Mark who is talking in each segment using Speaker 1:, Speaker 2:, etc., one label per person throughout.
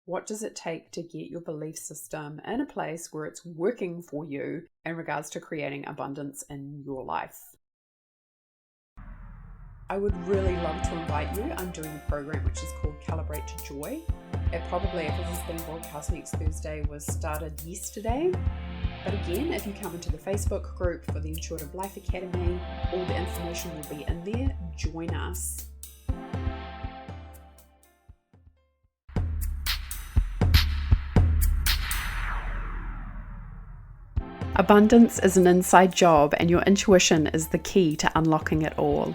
Speaker 1: What does it take to get your belief system in a place where it's working for you in regards to creating abundance in your life? I would really love to invite you. I'm doing a program which is called Calibrate to Joy. It probably, if this is being broadcast next Thursday, was started yesterday. But again, if you come into the Facebook group for the Intuitive Life Academy, all the information will be in there. Join us. Abundance is an inside job, and your intuition is the key to unlocking it all.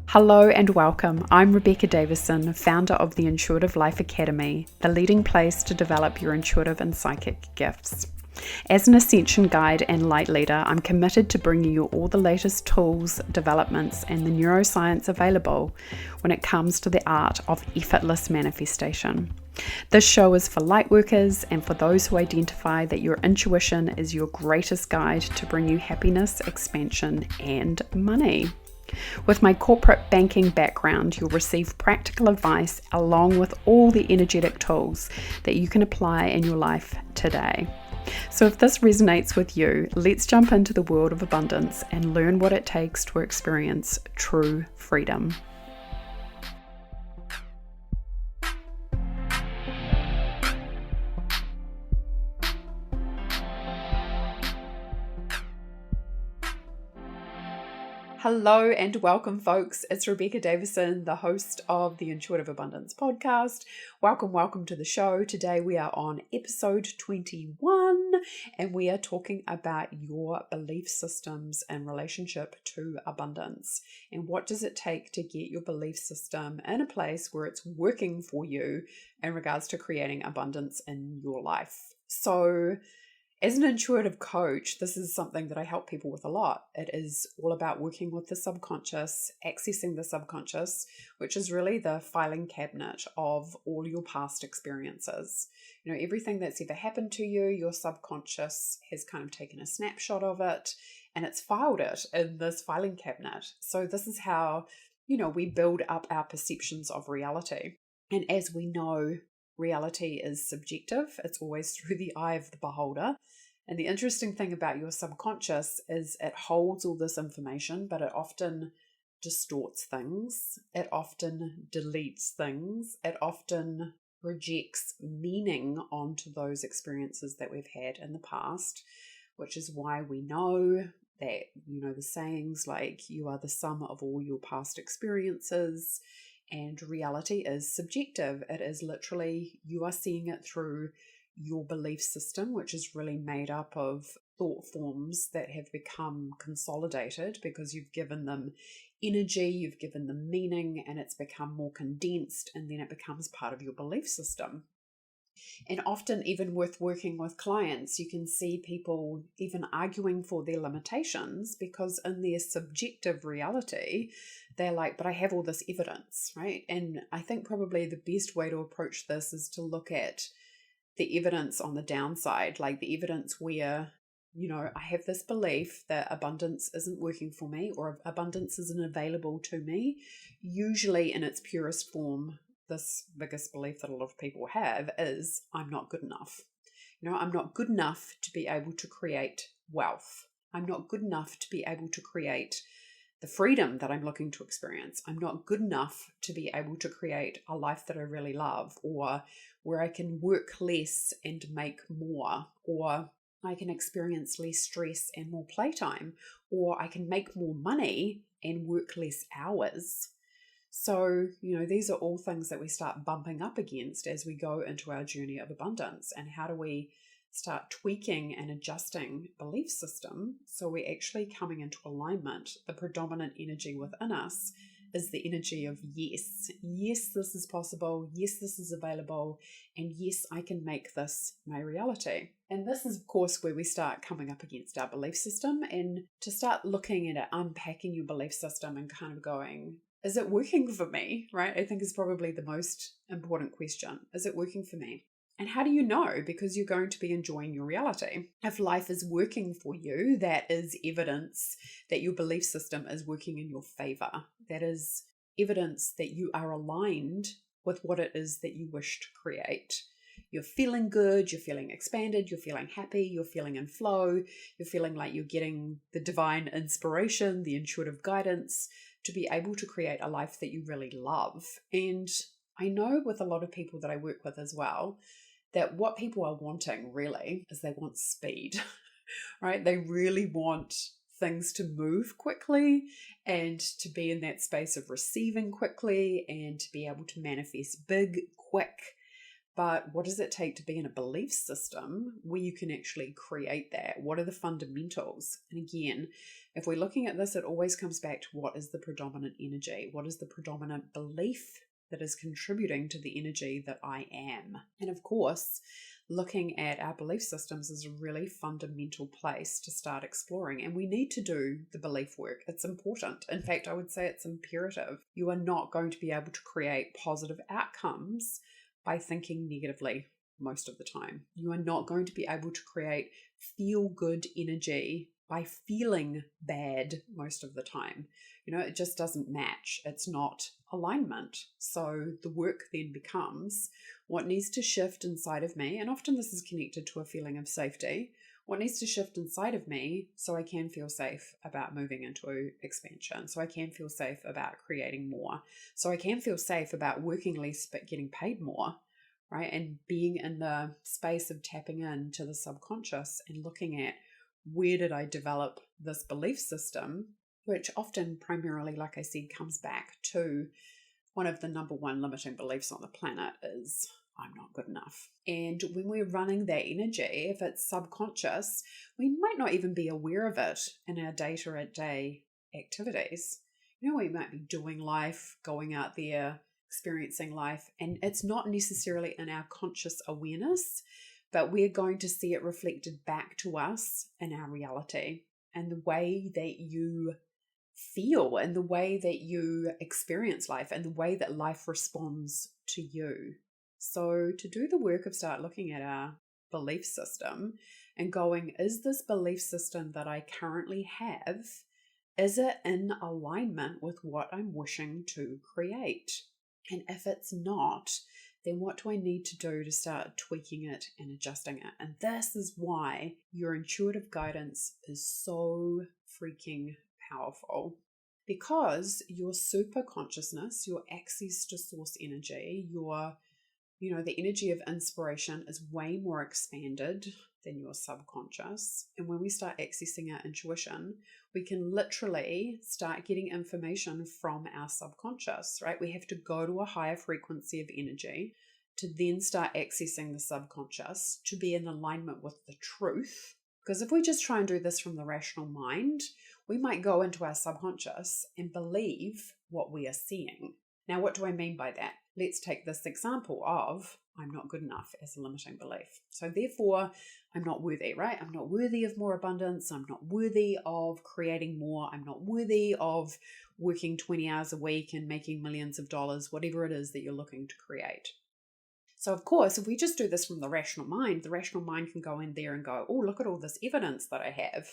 Speaker 1: Hello and welcome. I'm Rebecca Davison, founder of the Intuitive Life Academy, the leading place to develop your intuitive and psychic gifts. As an ascension guide and light leader, I'm committed to bringing you all the latest tools, developments, and the neuroscience available when it comes to the art of effortless manifestation. This show is for light workers and for those who identify that your intuition is your greatest guide to bring you happiness, expansion, and money. With my corporate banking background, you'll receive practical advice along with all the energetic tools that you can apply in your life today. So if this resonates with you, let's jump into the world of abundance and learn what it takes to experience true freedom. Hello and welcome, folks. It's Rebecca Davison, the host of the Intuitive Abundance podcast. Welcome to the show. Today we are on episode 21 and we are talking about your belief systems in relationship to abundance. And what does it take to get your belief system in a place where it's working for you in regards to creating abundance in your life? So, as an intuitive coach, this is something that I help people with a lot. It is all about working with the subconscious, accessing the subconscious, which is really the filing cabinet of all your past experiences. You know, everything that's ever happened to you, your subconscious has kind of taken a snapshot of it and it's filed it in this filing cabinet. So this is how, we build up our perceptions of reality. And as we know, reality is subjective. It's always through the eye of the beholder. And the interesting thing about your subconscious is it holds all this information, but it often distorts things. It often deletes things. It often projects meaning onto those experiences that we've had in the past, which is why we know that, the sayings like you are the sum of all your past experiences. And reality is subjective. It is literally, you are seeing it through your belief system, which is really made up of thought forms that have become consolidated because you've given them energy, you've given them meaning, and it's become more condensed, and then it becomes part of your belief system. And often, even with working with clients, you can see people even arguing for their limitations because in their subjective reality, they're like, but I have all this evidence, right? And I think probably the best way to approach this is to look at the evidence on the downside, like the evidence where, I have this belief that abundance isn't working for me or abundance isn't available to me, usually in its purest form. This biggest belief that a lot of people have is I'm not good enough. I'm not good enough to be able to create wealth. I'm not good enough to be able to create the freedom that I'm looking to experience. I'm not good enough to be able to create a life that I really love, or where I can work less and make more, or I can experience less stress and more playtime, or I can make more money and work less hours. So, these are all things that we start bumping up against as we go into our journey of abundance. And how do we start tweaking and adjusting belief system so we're actually coming into alignment? The predominant energy within us is the energy of yes. Yes, this is possible. Yes, this is available. And yes, I can make this my reality. And this is, of course, where we start coming up against our belief system, and to start looking at it, unpacking your belief system and kind of going, is it working for me, right? I think is probably the most important question. Is it working for me? And how do you know? Because you're going to be enjoying your reality. If life is working for you, that is evidence that your belief system is working in your favor. That is evidence that you are aligned with what it is that you wish to create. You're feeling good, you're feeling expanded, you're feeling happy, you're feeling in flow, you're feeling like you're getting the divine inspiration, the intuitive guidance to be able to create a life that you really love. And I know with a lot of people that I work with as well, that what people are wanting really is they want speed, right? They really want things to move quickly and to be in that space of receiving quickly and to be able to manifest big, quick. But what does it take to be in a belief system where you can actually create that? What are the fundamentals? And again, if we're looking at this, it always comes back to what is the predominant energy? What is the predominant belief that is contributing to the energy that I am? And of course, looking at our belief systems is a really fundamental place to start exploring. And we need to do the belief work. It's important. In fact, I would say it's imperative. You are not going to be able to create positive outcomes by thinking negatively most of the time. You are not going to be able to create feel-good energy by feeling bad most of the time. It just doesn't match. It's not alignment. So the work then becomes what needs to shift inside of me, and often this is connected to a feeling of safety. What needs to shift inside of me so I can feel safe about moving into expansion, so I can feel safe about creating more, so I can feel safe about working less but getting paid more, right? And being in the space of tapping into the subconscious and looking at where did I develop this belief system, which often primarily, like I said, comes back to one of the number one limiting beliefs on the planet is I'm not good enough. And when we're running that energy, if it's subconscious, we might not even be aware of it in our day-to-day activities. We might be doing life, going out there, experiencing life, and it's not necessarily in our conscious awareness, but we're going to see it reflected back to us in our reality and the way that you feel and the way that you experience life and the way that life responds to you. So to do the work of start looking at our belief system and going, is this belief system that I currently have, is it in alignment with what I'm wishing to create? And if it's not, then what do I need to do to start tweaking it and adjusting it? And this is why your intuitive guidance is so freaking powerful. Because your super consciousness, your access to source energy, the energy of inspiration is way more expanded than your subconscious. And when we start accessing our intuition, we can literally start getting information from our subconscious, right? We have to go to a higher frequency of energy to then start accessing the subconscious to be in alignment with the truth. Because if we just try and do this from the rational mind, we might go into our subconscious and believe what we are seeing. Now, what do I mean by that? Let's take this example of I'm not good enough as a limiting belief. So therefore, I'm not worthy, right? I'm not worthy of more abundance. I'm not worthy of creating more. I'm not worthy of working 20 hours a week and making millions of dollars, whatever it is that you're looking to create. So of course, if we just do this from the rational mind can go in there and go, oh, look at all this evidence that I have,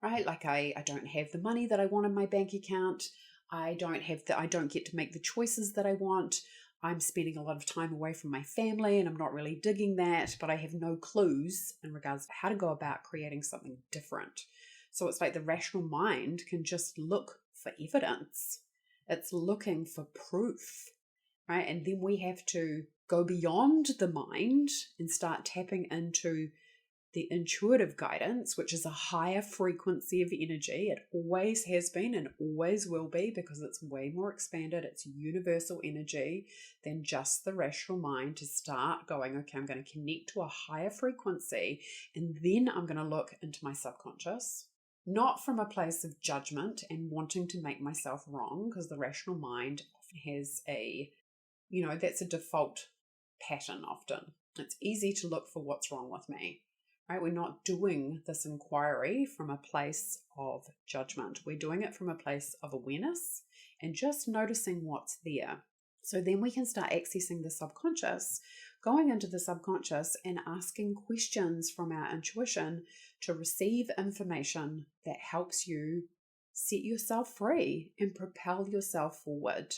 Speaker 1: right? Like I don't have the money that I want in my bank account. I don't get to make the choices that I want. I'm spending a lot of time away from my family and I'm not really digging that, but I have no clues in regards to how to go about creating something different. So it's like the rational mind can just look for evidence. It's looking for proof, right? And then we have to go beyond the mind and start tapping into the intuitive guidance, which is a higher frequency of energy. It always has been and always will be because it's way more expanded. It's universal energy than just the rational mind to start going, okay, I'm going to connect to a higher frequency and then I'm going to look into my subconscious, not from a place of judgment and wanting to make myself wrong, because the rational mind often has that's a default pattern often. It's easy to look for what's wrong with me. Right? We're not doing this inquiry from a place of judgment. We're doing it from a place of awareness and just noticing what's there. So then we can start accessing the subconscious, going into the subconscious and asking questions from our intuition to receive information that helps you set yourself free and propel yourself forward.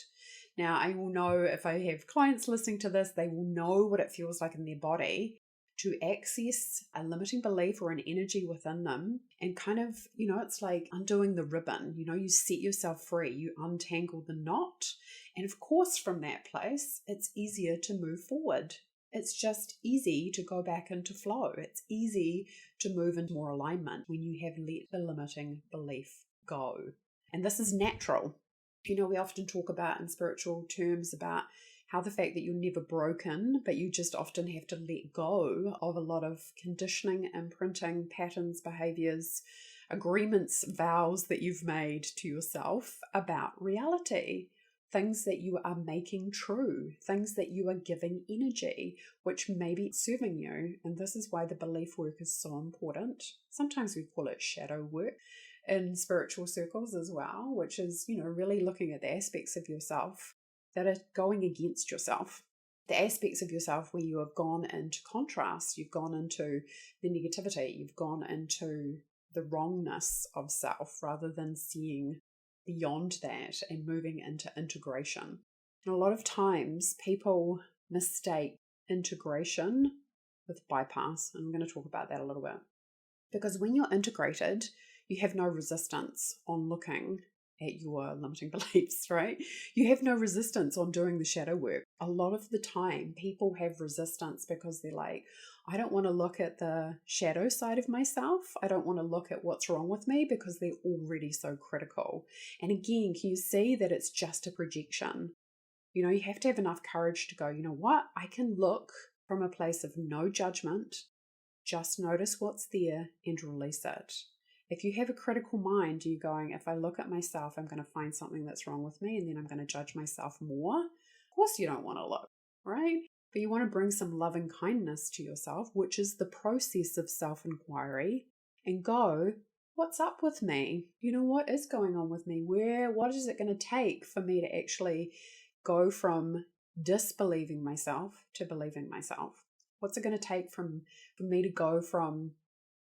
Speaker 1: Now, I will know if I have clients listening to this, they will know what it feels like in their body to access a limiting belief or an energy within them and kind of, it's like undoing the ribbon. You set yourself free, you untangle the knot. And of course, from that place, it's easier to move forward. It's just easy to go back into flow. It's easy to move into more alignment when you have let the limiting belief go. And this is natural. We often talk about in spiritual terms about how the fact that you're never broken, but you just often have to let go of a lot of conditioning, imprinting, patterns, behaviors, agreements, vows that you've made to yourself about reality. Things that you are making true, things that you are giving energy, which may be serving you. And this is why the belief work is so important. Sometimes we call it shadow work in spiritual circles as well, which is, really looking at the aspects of yourself that are going against yourself. The aspects of yourself where you have gone into contrast, you've gone into the negativity, you've gone into the wrongness of self rather than seeing beyond that and moving into integration. And a lot of times people mistake integration with bypass. And I'm going to talk about that a little bit. Because when you're integrated, you have no resistance on looking at your limiting beliefs, right? You have no resistance on doing the shadow work. A lot of the time, people have resistance because they're like, I don't want to look at the shadow side of myself. I don't want to look at what's wrong with me because they're already so critical. And again, can you see that it's just a projection? You have to have enough courage to go, you know what? I can look from a place of no judgment, just notice what's there and release it. If you have a critical mind, you're going, if I look at myself, I'm going to find something that's wrong with me and then I'm going to judge myself more. Of course you don't want to look, right? But you want to bring some loving kindness to yourself, which is the process of self-inquiry, and go, what's up with me? What is going on with me? What is it going to take for me to actually go from disbelieving myself to believing myself? What's it going to take for me to go from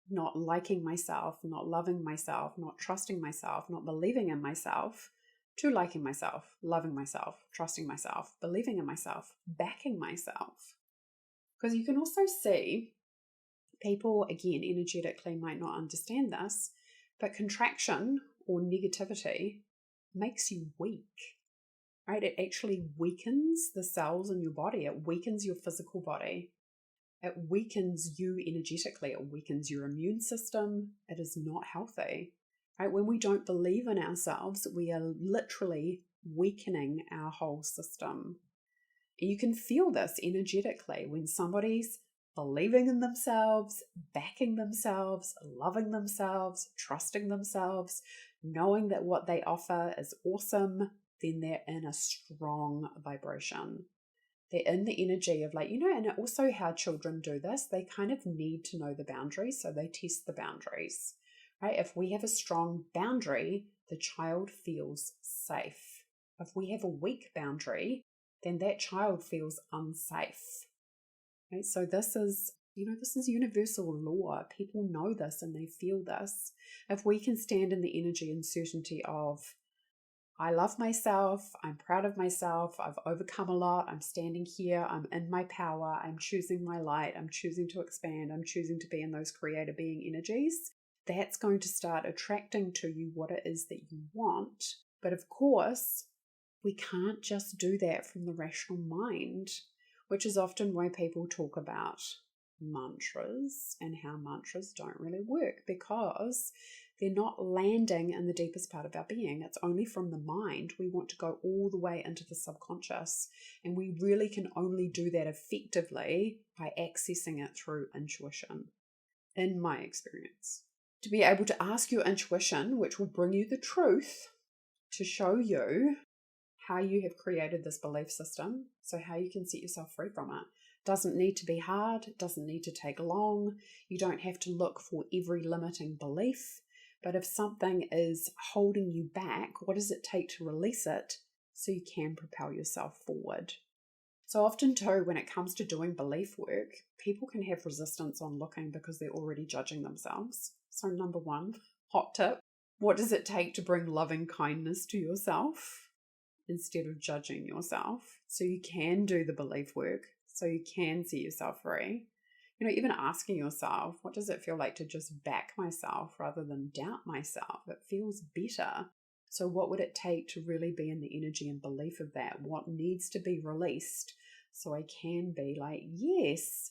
Speaker 1: not liking myself, not loving myself, not trusting myself, not believing in myself, to liking myself, loving myself, trusting myself, believing in myself, backing myself? Because you can also see people, again, energetically might not understand this, but contraction or negativity makes you weak, right? It actually weakens the cells in your body. It weakens your physical body. It weakens you energetically. It weakens your immune system. It is not healthy, right? When we don't believe in ourselves, we are literally weakening our whole system. And you can feel this energetically when somebody's believing in themselves, backing themselves, loving themselves, trusting themselves, knowing that what they offer is awesome, then they're in a strong vibration. They're in the energy of and also how children do this, they kind of need to know the boundaries, so they test the boundaries, right? If we have a strong boundary, the child feels safe. If we have a weak boundary, then that child feels unsafe, right? So this is universal law. People know this and they feel this. If we can stand in the energy and certainty of, I love myself, I'm proud of myself, I've overcome a lot, I'm standing here, I'm in my power, I'm choosing my light, I'm choosing to expand, I'm choosing to be in those creator being energies, that's going to start attracting to you what it is that you want. But of course, we can't just do that from the rational mind, which is often why people talk about mantras and how mantras don't really work, because they're not landing in the deepest part of our being. It's only from the mind. We want to go all the way into the subconscious, and we really can only do that effectively by accessing it through intuition, in my experience. To be able to ask your intuition, which will bring you the truth, to show you how you have created this belief system, so how you can set yourself free from it. Doesn't need to be hard, doesn't need to take long. You don't have to look for every limiting belief. But if something is holding you back, what does it take to release it so you can propel yourself forward? So often too, when it comes to doing belief work, people can have resistance on looking because they're already judging themselves. So number one, hot tip, what does it take to bring loving kindness to yourself? instead of judging yourself. So you can do the belief work, so you can see yourself free. Even asking yourself, what does it feel like to just back myself rather than doubt myself? It feels better. So what would it take to really be in the energy and belief of that? What needs to be released so I can be like, yes,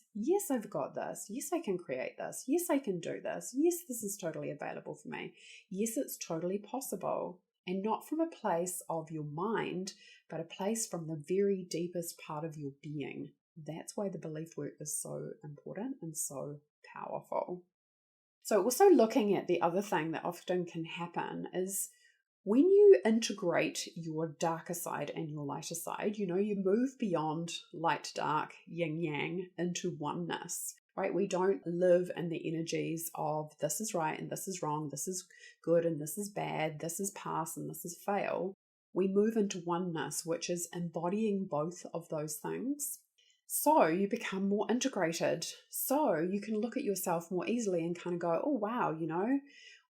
Speaker 1: I've got this. Yes, I can create this. Yes, I can do this. Yes, this is totally available for me. Yes, it's totally possible. And not from a place of your mind, but a place from the very deepest part of your being. That's why the belief work is so important and so powerful. So also looking at the other thing that often can happen is when you integrate your darker side and your lighter side, you move beyond light, dark, yin, yang into oneness, right? We don't live in the energies of this is right and this is wrong, this is good and this is bad, this is pass and this is fail. We move into oneness, which is embodying both of those things. So you become more integrated. So you can look at yourself more easily and kind of go, oh, wow,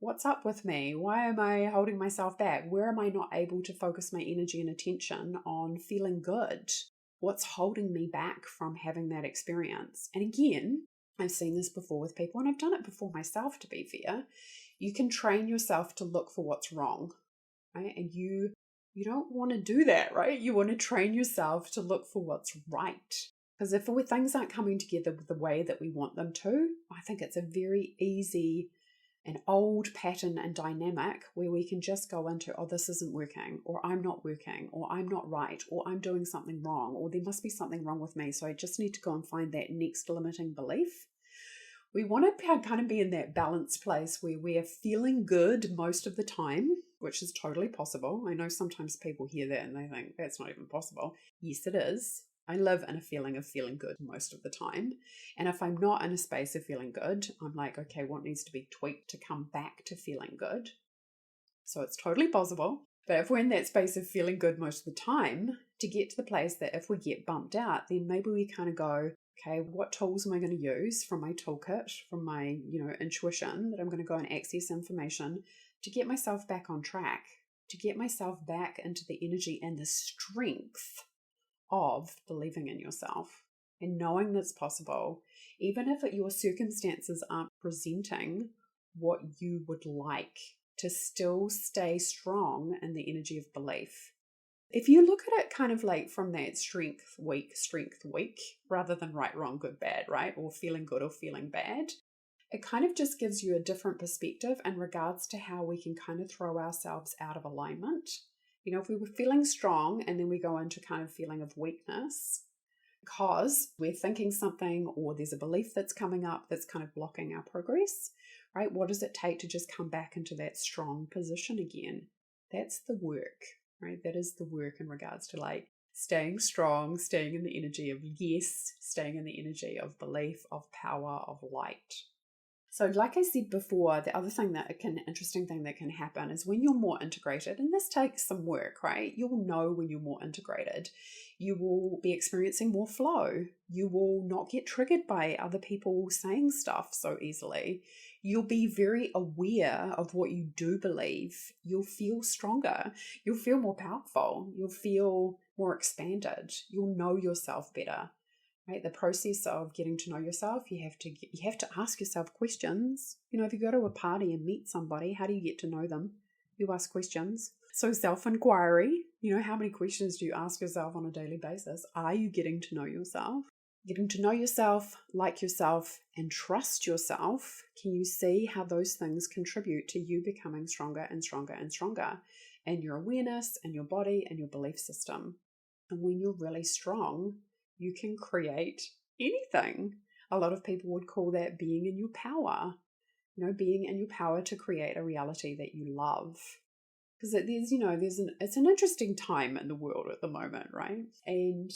Speaker 1: what's up with me? Why am I holding myself back? Where am I not able to focus my energy and attention on feeling good? What's holding me back from having that experience? And again, I've seen this before with people, and I've done it before myself, to be fair. You can train yourself to look for what's wrong, right? And you don't want to do that, right? You want to train yourself to look for what's right. Because if things aren't coming together the way that we want them to, I think it's a very easy an old pattern and dynamic where we can just go into, oh, this isn't working, or I'm not working, or I'm not right, or I'm doing something wrong, or there must be something wrong with me, so I just need to go and find that next limiting belief. We want to kind of be in that balanced place where we are feeling good most of the time, which is totally possible. I know sometimes people hear that and they think that's not even possible. Yes, it is. I live in a feeling of feeling good most of the time. And if I'm not in a space of feeling good, I'm like, okay, what needs to be tweaked to come back to feeling good? So it's totally possible. But if we're in that space of feeling good most of the time, to get to the place that if we get bumped out, then maybe we kind of go, okay, what tools am I going to use from my toolkit, from my, intuition, that I'm going to go and access information to get myself back on track, to get myself back into the energy and the strength of believing in yourself and knowing that's possible, even if your circumstances aren't presenting what you would like, to still stay strong in the energy of belief. If you look at it kind of like from that strength, weak, rather than right, wrong, good, bad, right? Or feeling good or feeling bad, it kind of just gives you a different perspective in regards to how we can kind of throw ourselves out of alignment. If we were feeling strong and then we go into kind of feeling of weakness because we're thinking something or there's a belief that's coming up that's kind of blocking our progress, right? What does it take to just come back into that strong position again? That's the work, right? That is the work in regards to like staying strong, staying in the energy of yes, staying in the energy of belief, of power, of light. So like I said before, the other thing interesting thing that can happen is when you're more integrated, and this takes some work, right? You'll know when you're more integrated. You will be experiencing more flow. You will not get triggered by other people saying stuff so easily. You'll be very aware of what you do believe. You'll feel stronger. You'll feel more powerful. You'll feel more expanded. You'll know yourself better. Right? The process of getting to know yourself, you have to ask yourself questions. If you go to a party and meet somebody, how do you get to know them? You ask questions. So self-inquiry, how many questions do you ask yourself on a daily basis? Are you getting to know yourself? Getting to know yourself, like yourself, and trust yourself. Can you see how those things contribute to you becoming stronger and stronger and stronger in your awareness and your body and your belief system? And when you're really strong, you can create anything. A lot of people would call that being in your power. Being in your power to create a reality that you love. Because it's an interesting time in the world at the moment, right? And,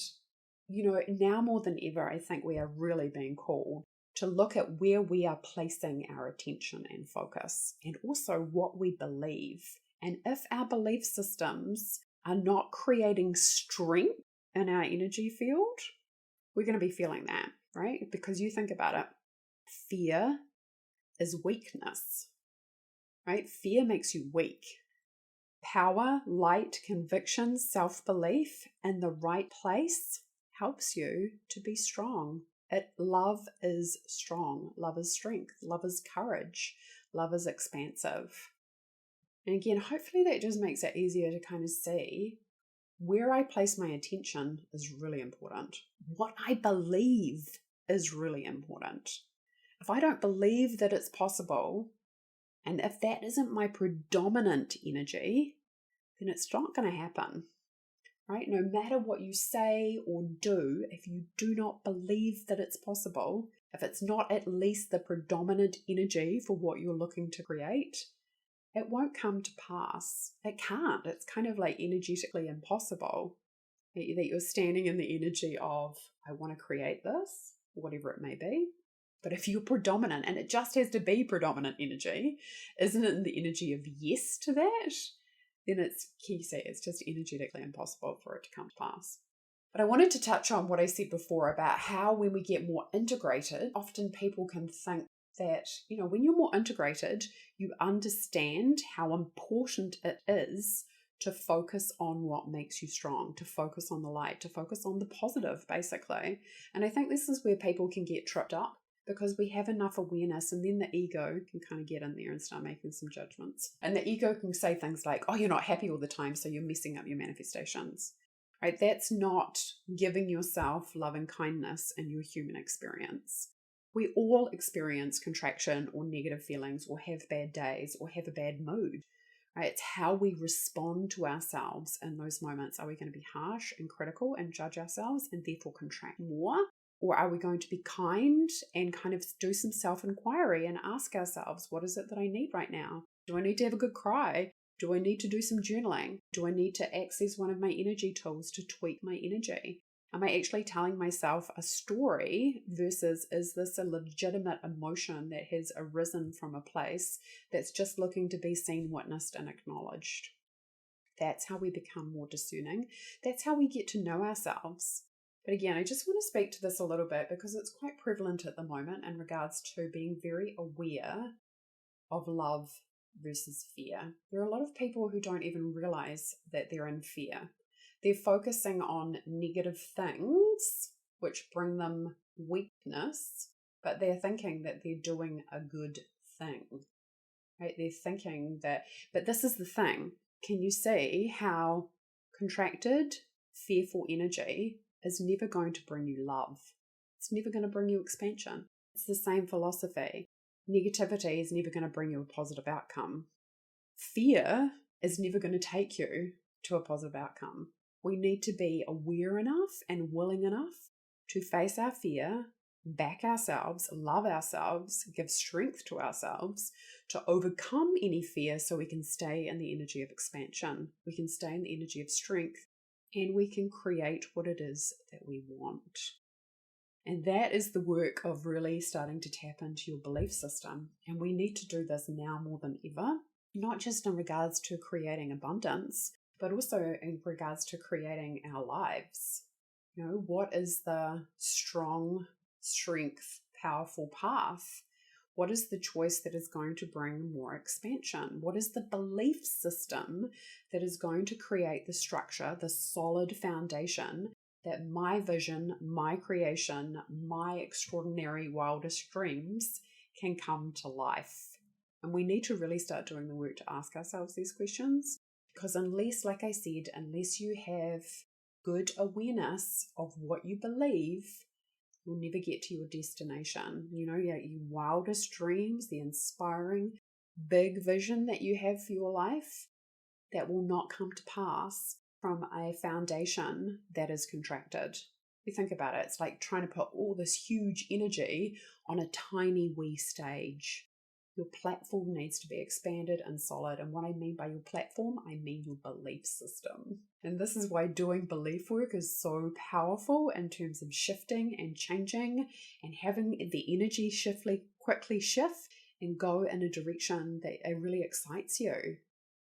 Speaker 1: now more than ever, I think we are really being called to look at where we are placing our attention and focus, and also what we believe. And if our belief systems are not creating strength in our energy field, we're going to be feeling that, right? Because you think about it, fear is weakness, right? Fear makes you weak. Power, light, conviction, self-belief in the right place helps you to be strong. Love is strong. Love is strength. Love is courage. Love is expansive. And again, hopefully that just makes it easier to kind of see where I place my attention is really important. What I believe is really important. If I don't believe that it's possible, and if that isn't my predominant energy, then it's not going to happen, right? No matter what you say or do, if you do not believe that it's possible, if it's not at least the predominant energy for what you're looking to create, it won't come to pass. It can't. It's kind of like energetically impossible that you're standing in the energy of, I want to create this, whatever it may be. But if you're predominant, and it just has to be predominant energy, isn't it in the energy of yes to that? Then it's just energetically impossible for it to come to pass. But I wanted to touch on what I said before about how when we get more integrated, often people can think that, when you're more integrated, you understand how important it is to focus on what makes you strong, to focus on the light, to focus on the positive, basically. And I think this is where people can get tripped up, because we have enough awareness, and then the ego can kind of get in there and start making some judgments. And the ego can say things like, oh, you're not happy all the time, so you're messing up your manifestations. Right? That's not giving yourself loving kindness in your human experience. We all experience contraction or negative feelings or have bad days or have a bad mood. Right? It's how we respond to ourselves in those moments. Are we going to be harsh and critical and judge ourselves and therefore contract more? Or are we going to be kind and kind of do some self-inquiry and ask ourselves, what is it that I need right now? Do I need to have a good cry? Do I need to do some journaling? Do I need to access one of my energy tools to tweak my energy? Am I actually telling myself a story versus is this a legitimate emotion that has arisen from a place that's just looking to be seen, witnessed, and acknowledged? That's how we become more discerning. That's how we get to know ourselves. But again, I just want to speak to this a little bit because it's quite prevalent at the moment in regards to being very aware of love versus fear. There are a lot of people who don't even realize that they're in fear. They're focusing on negative things which bring them weakness, but they're thinking that they're doing a good thing. Right? They're thinking that, but this is the thing. Can you see how contracted, fearful energy is never going to bring you love? It's never going to bring you expansion. It's the same philosophy. Negativity is never going to bring you a positive outcome. Fear is never going to take you to a positive outcome. We need to be aware enough and willing enough to face our fear, back ourselves, love ourselves, give strength to ourselves to overcome any fear so we can stay in the energy of expansion. We can stay in the energy of strength, and we can create what it is that we want. And that is the work of really starting to tap into your belief system. And we need to do this now more than ever, not just in regards to creating abundance, but also in regards to creating our lives. What is the strong, strength, powerful path? What is the choice that is going to bring more expansion? What is the belief system that is going to create the structure, the solid foundation that my vision, my creation, my extraordinary wildest dreams can come to life? And we need to really start doing the work to ask ourselves these questions, because unless, like I said, unless you have good awareness of what you believe, you'll never get to your destination. Your wildest dreams, the inspiring big vision that you have for your life, that will not come to pass from a foundation that is contracted. You think about it, it's like trying to put all this huge energy on a tiny wee stage. Your platform needs to be expanded and solid. And what I mean by your platform, I mean your belief system. And this is why doing belief work is so powerful in terms of shifting and changing and having the energy quickly shift and go in a direction that really excites you.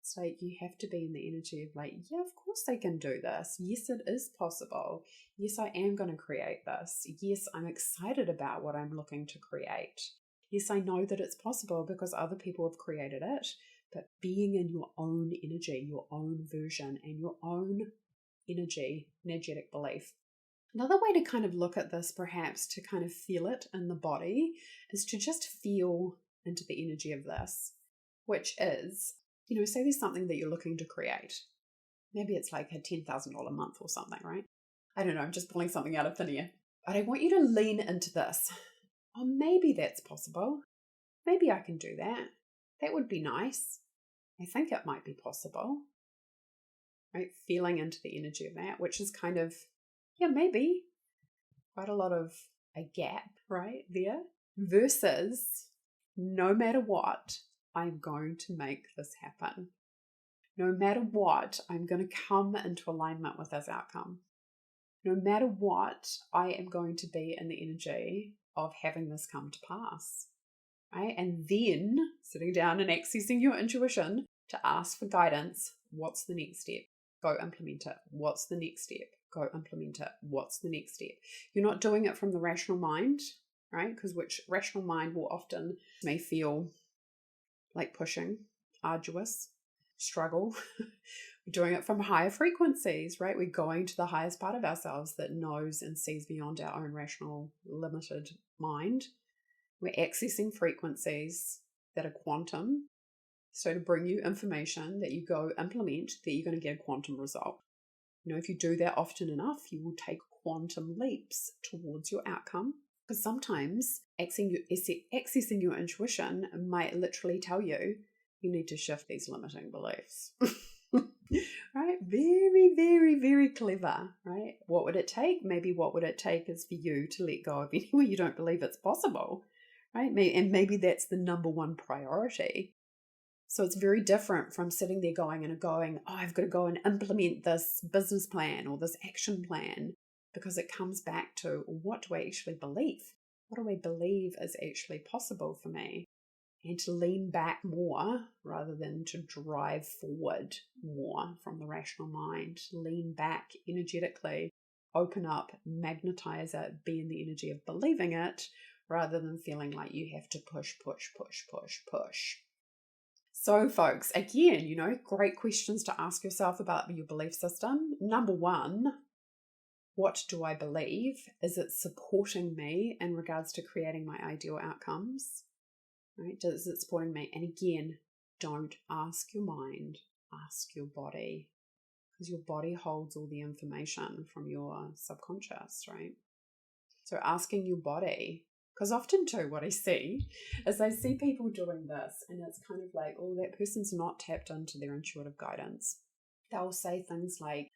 Speaker 1: It's like you have to be in the energy of like, yeah, of course I can do this. Yes, it is possible. Yes, I am going to create this. Yes, I'm excited about what I'm looking to create. Yes, I know that it's possible because other people have created it, but being in your own energy, your own version, and your own energetic belief. Another way to kind of look at this, perhaps to kind of feel it in the body, is to just feel into the energy of this, which is, say there's something that you're looking to create. Maybe it's like a $10,000 a month or something, right? I don't know, I'm just pulling something out of thin air. But I want you to lean into this. Oh, maybe that's possible. Maybe I can do that. That would be nice. I think it might be possible. Right? Feeling into the energy of that, which is kind of, maybe quite a lot of a gap right there, versus no matter what, I'm going to make this happen. No matter what, I'm going to come into alignment with this outcome. No matter what, I am going to be in the energy of having this come to pass. Right? And then sitting down and accessing your intuition to ask for guidance. What's the next step? Go implement it. What's the next step? Go implement it. What's the next step? You're not doing it from the rational mind, right? Because which rational mind will often may feel like pushing, arduous, struggle. We're doing it from higher frequencies, right? We're going to the highest part of ourselves that knows and sees beyond our own rational, limited mind. We're accessing frequencies that are quantum. So to bring you information that you go implement, that you're going to get a quantum result. If you do that often enough, you will take quantum leaps towards your outcome. Because sometimes accessing your intuition might literally tell you, you need to shift these limiting beliefs. Right? Very, very, very clever, right? What would it take? Maybe what would it take is for you to let go of anywhere you don't believe it's possible, right? And maybe that's the number one priority. So it's very different from sitting there going, oh, I've got to go and implement this business plan or this action plan, because it comes back to, what do I actually believe? What do I believe is actually possible for me? And to lean back more rather than to drive forward more from the rational mind. Lean back energetically, open up, magnetize it, be in the energy of believing it, rather than feeling like you have to push. So folks, again, great questions to ask yourself about your belief system. Number one, what do I believe? Is it supporting me in regards to creating my ideal outcomes? Right? Is it supporting me? And again, don't ask your mind, ask your body, because your body holds all the information from your subconscious, right? So asking your body, because often too what I see is I see people doing this and it's kind of like, oh, that person's not tapped into their intuitive guidance. They'll say things like,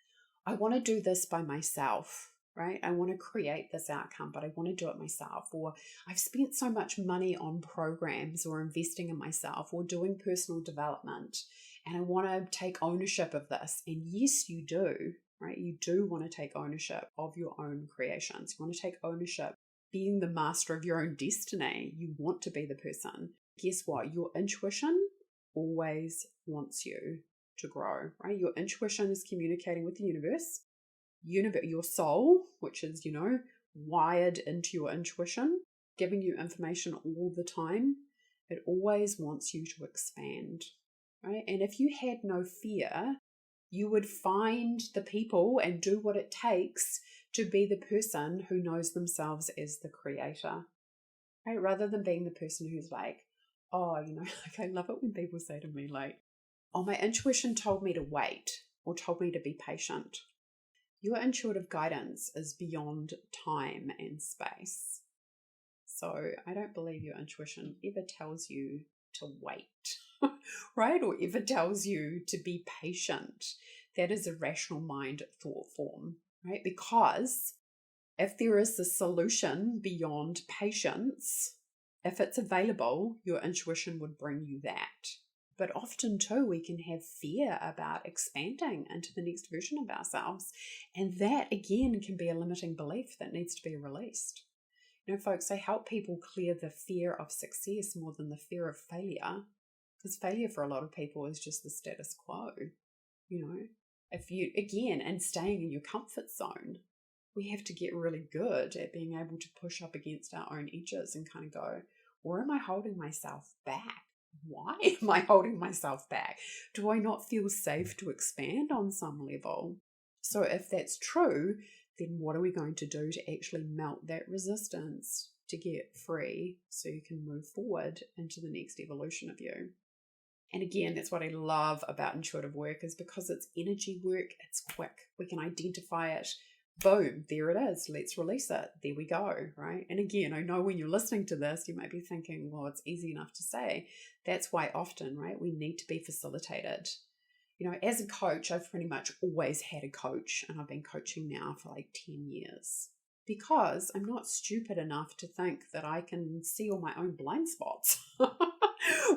Speaker 1: I want to do this by myself, right? I want to create this outcome, but I want to do it myself. Or I've spent so much money on programs or investing in myself or doing personal development, and I want to take ownership of this. And yes, you do, right? You do want to take ownership of your own creations. You want to take ownership, being the master of your own destiny. You want to be the person. Guess what? Your intuition always wants you to grow, right? Your intuition is communicating with the universe. Your soul, which is, wired into your intuition, giving you information all the time. It always wants you to expand, right? And if you had no fear, you would find the people and do what it takes to be the person who knows themselves as the creator, right? Rather than being the person who's like, oh, like I love it when people say to me like, oh, my intuition told me to wait or told me to be patient. Your intuitive guidance is beyond time and space. So I don't believe your intuition ever tells you to wait, right? Or ever tells you to be patient. That is a rational mind thought form, right? Because if there is a solution beyond patience, if it's available, your intuition would bring you that. But often too, we can have fear about expanding into the next version of ourselves. And that again can be a limiting belief that needs to be released. Folks, I help people clear the fear of success more than the fear of failure. Because failure for a lot of people is just the status quo. If you, again, and staying in your comfort zone, we have to get really good at being able to push up against our own edges and kind of go, where am I holding myself back? why am I holding myself back? Do I not feel safe to expand on some level? So if that's true, then what are we going to do to actually melt that resistance to get free so you can move forward into the next evolution of you? And again, that's what I love about intuitive work, is because it's energy work, it's quick. We can identify it. Boom, there it is. Let's release it. There we go, right? And again, I know when you're listening to this, you might be thinking, well, it's easy enough to say. That's why often, right, we need to be facilitated. You know, as a coach, I've pretty much always had a coach, and I've been coaching now for like 10 years because I'm not stupid enough to think that I can see all my own blind spots.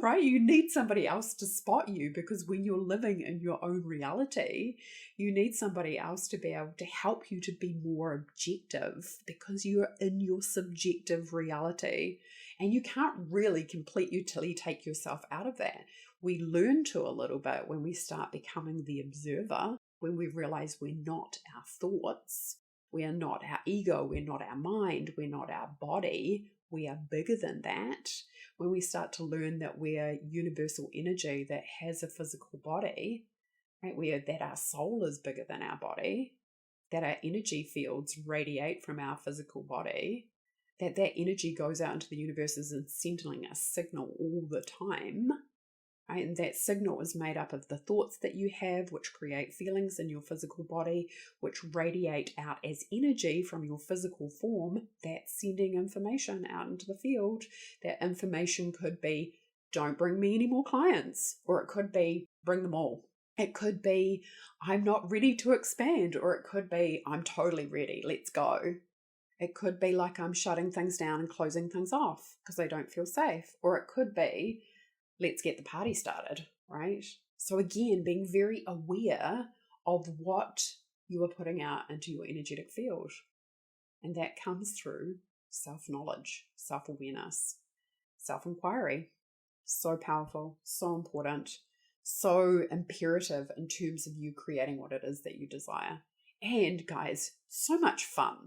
Speaker 1: Right? You need somebody else to spot you, because when you're living in your own reality, you need somebody else to be able to help you to be more objective, because you're in your subjective reality and you can't really completely take yourself out of that. We learn to a little bit when we start becoming the observer, when we realize we're not our thoughts, we are not our ego, we're not our mind, we're not our body, we are bigger than that. When we start to learn that we're universal energy that has a physical body, right? That our soul is bigger than our body, that our energy fields radiate from our physical body, that energy goes out into the universe as sending a signal all the time. Right? And that signal is made up of the thoughts that you have, which create feelings in your physical body, which radiate out as energy from your physical form. That's sending information out into the field. That information could be, don't bring me any more clients, or it could be, bring them all. It could be, I'm not ready to expand, or it could be, I'm totally ready, let's go. It could be like I'm shutting things down and closing things off because they don't feel safe, or it could be, let's get the party started, right? So again, being very aware of what you are putting out into your energetic field. And that comes through self-knowledge, self-awareness, self-inquiry. So powerful, so important, so imperative in terms of you creating what it is that you desire. And guys, so much fun,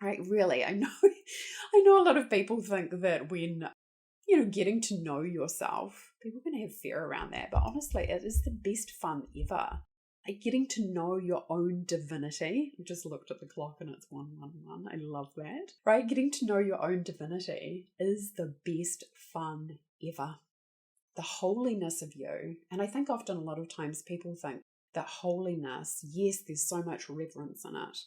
Speaker 1: right? Really, I know a lot of people think that when getting to know yourself, people can have fear around that, but honestly, it is the best fun ever. Like getting to know your own divinity. I just looked at the clock and it's 1:11. I love that, right? Getting to know your own divinity is the best fun ever. The holiness of you. And I think often a lot of times people think that holiness, yes, there's so much reverence in it,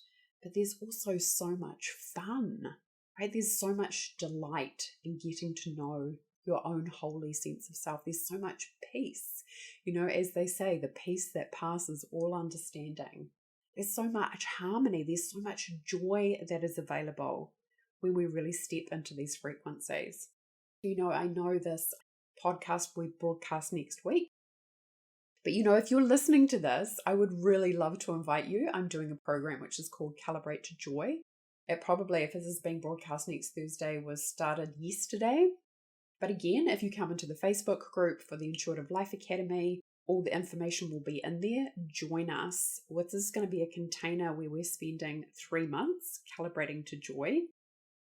Speaker 1: but there's also so much fun. Right? There's so much delight in getting to know your own holy sense of self. There's so much peace. As they say, the peace that passes all understanding. There's so much harmony. There's so much joy that is available when we really step into these frequencies. I know this podcast we broadcast next week. But if you're listening to this, I would really love to invite you. I'm doing a program which is called Calibrate to Joy. It probably, if this is being broadcast next Thursday, was started yesterday. But again, if you come into the Facebook group for the Intuitive Life Academy, all the information will be in there. Join us. This is going to be a container where we're spending 3 months calibrating to joy.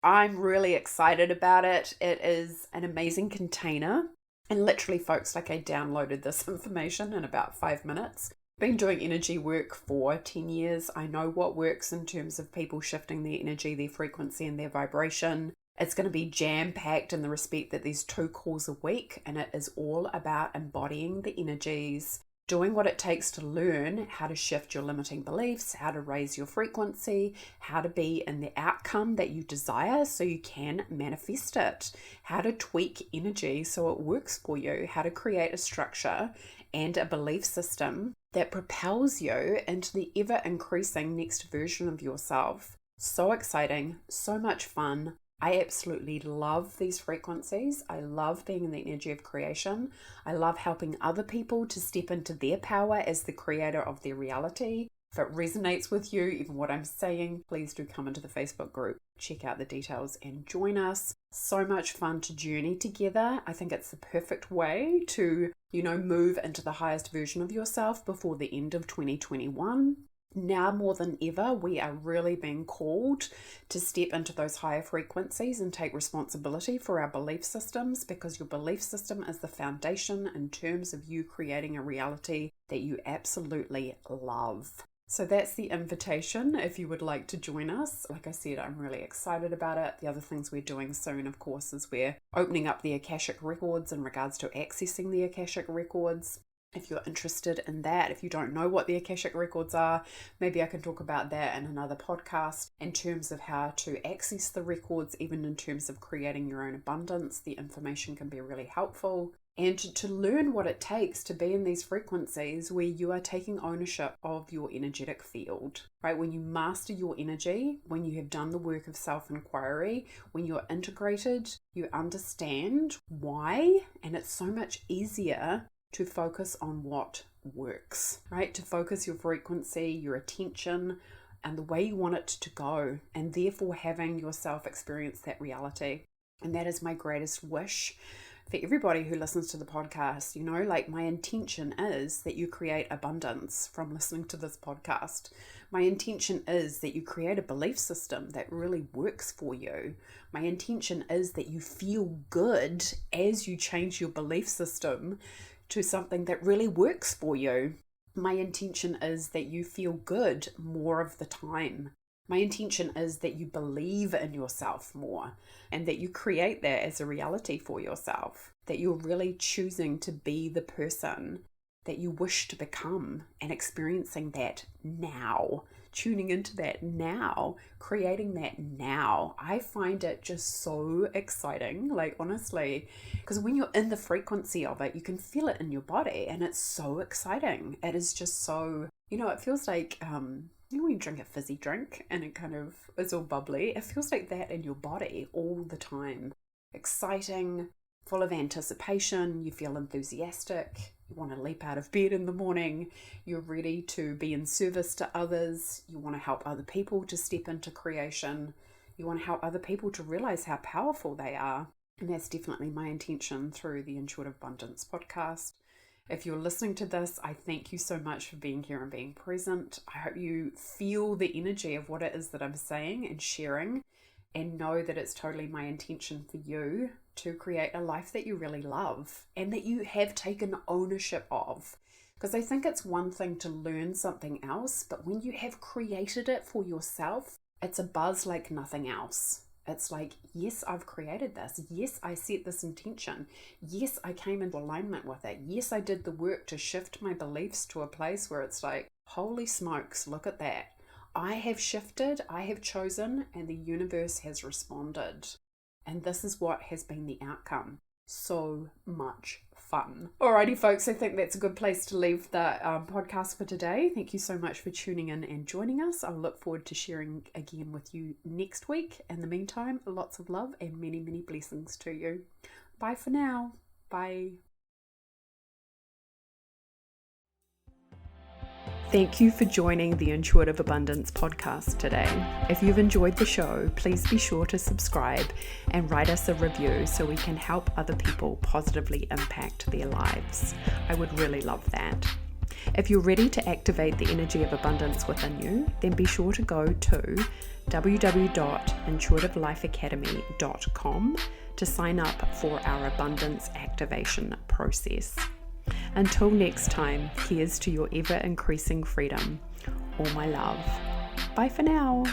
Speaker 1: I'm really excited about it. It is an amazing container. And literally, folks, I downloaded this information in about 5 minutes. Been doing energy work for 10 years. I know what works in terms of people shifting their energy, their frequency, and their vibration. It's going to be jam-packed in the respect that there's 2 calls a week, and it is all about embodying the energies, doing what it takes to learn how to shift your limiting beliefs, how to raise your frequency, how to be in the outcome that you desire so you can manifest it, how to tweak energy so it works for you, how to create a structure and a belief system that propels you into the ever-increasing next version of yourself. So exciting, so much fun. I absolutely love these frequencies. I love being in the energy of creation. I love helping other people to step into their power as the creator of their reality. If it resonates with you, even what I'm saying, please do come into the Facebook group, check out the details and join us. So much fun to journey together. I think it's the perfect way to, move into the highest version of yourself before the end of 2021. Now more than ever, we are really being called to step into those higher frequencies and take responsibility for our belief systems, because your belief system is the foundation in terms of you creating a reality that you absolutely love. So that's the invitation if you would like to join us. Like I said, I'm really excited about it. The other things we're doing soon, of course, is we're opening up the Akashic Records in regards to accessing the Akashic Records. If you're interested in that, if you don't know what the Akashic Records are, maybe I can talk about that in another podcast in terms of how to access the records, even in terms of creating your own abundance. The information can be really helpful. And to learn what it takes to be in these frequencies where you are taking ownership of your energetic field, right? When you master your energy, when you have done the work of self-inquiry, when you're integrated, you understand why, and it's so much easier to focus on what works, right? To focus your frequency, your attention, and the way you want it to go, and therefore having yourself experience that reality. And that is my greatest wish for everybody who listens to the podcast. Like, my intention is that you create abundance from listening to this podcast. My intention is that you create a belief system that really works for you. My intention is that you feel good as you change your belief system to something that really works for you. My intention is that you feel good more of the time. My intention is that you believe in yourself more, and that you create that as a reality for yourself, that you're really choosing to be the person that you wish to become and experiencing that now, tuning into that now, creating that now. I find it just so exciting, like, honestly, because when you're in the frequency of it, you can feel it in your body, and it's so exciting. It is just so, it feels like, when you drink a fizzy drink and it kind of is all bubbly, it feels like that in your body all the time. Exciting, full of anticipation, you feel enthusiastic, you want to leap out of bed in the morning, you're ready to be in service to others, you want to help other people to step into creation, you want to help other people to realize how powerful they are. And that's definitely my intention through the Intuitive Abundance podcast. If you're listening to this, I thank you so much for being here and being present. I hope you feel the energy of what it is that I'm saying and sharing, and know that it's totally my intention for you to create a life that you really love and that you have taken ownership of. Because I think it's one thing to learn something else, but when you have created it for yourself, it's a buzz like nothing else. It's like, yes, I've created this. Yes, I set this intention. Yes, I came into alignment with it. Yes, I did the work to shift my beliefs to a place where it's like, holy smokes, look at that. I have shifted, I have chosen, and the universe has responded. And this is what has been the outcome. So much fun. Alrighty, folks, I think that's a good place to leave the podcast for today. Thank you so much for tuning in and joining us. I'll look forward to sharing again with you next week. In the meantime, lots of love and many, many blessings to you. Bye for now. Bye. Thank you for joining the Intuitive Abundance podcast today. If you've enjoyed the show, please be sure to subscribe and write us a review so we can help other people positively impact their lives. I would really love that. If you're ready to activate the energy of abundance within you, then be sure to go to www.intuitivelifeacademy.com to sign up for our abundance activation process. Until next time, here's to your ever-increasing freedom. All my love. Bye for now.